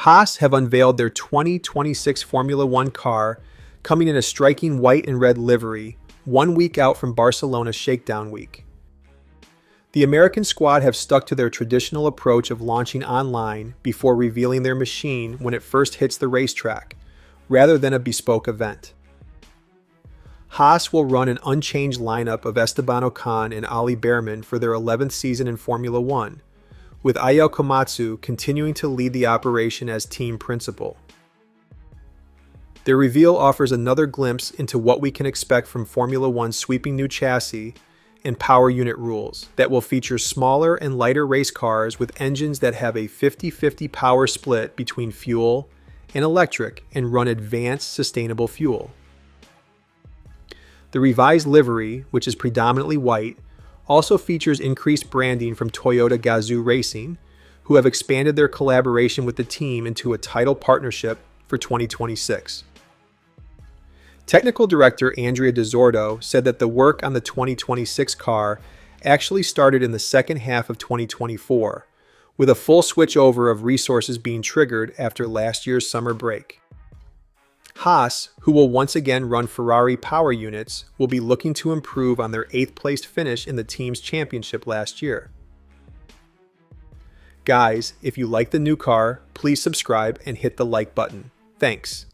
HAAS have unveiled their 2026 Formula One car, coming in a striking white and red livery, 1 week out from Barcelona Shakedown week. The American squad have stuck to their traditional approach of launching online before revealing their machine when it first hits the racetrack, rather than a bespoke event. HAAS will run an unchanged lineup of Esteban Ocon and Ollie Bearman for their 11th season in Formula One, with Ayao Komatsu continuing to lead the operation as team principal. Their reveal offers another glimpse into what we can expect from Formula One's sweeping new chassis and power unit rules that will feature smaller and lighter race cars with engines that have a 50-50 power split between fuel and electric and run advanced sustainable fuel. The revised livery, which is predominantly white, also features increased branding from Toyota Gazoo Racing, who have expanded their collaboration with the team into a title partnership for 2026. Technical director Andrea DeZordo said that the work on the 2026 car actually started in the second half of 2024, with a full switchover of resources being triggered after last year's summer break. HAAS, who will once again run Ferrari power units, will be looking to improve on their 8th-placed finish in the team's championship last year. Guys, if you like the new car, please subscribe and hit the like button. Thanks.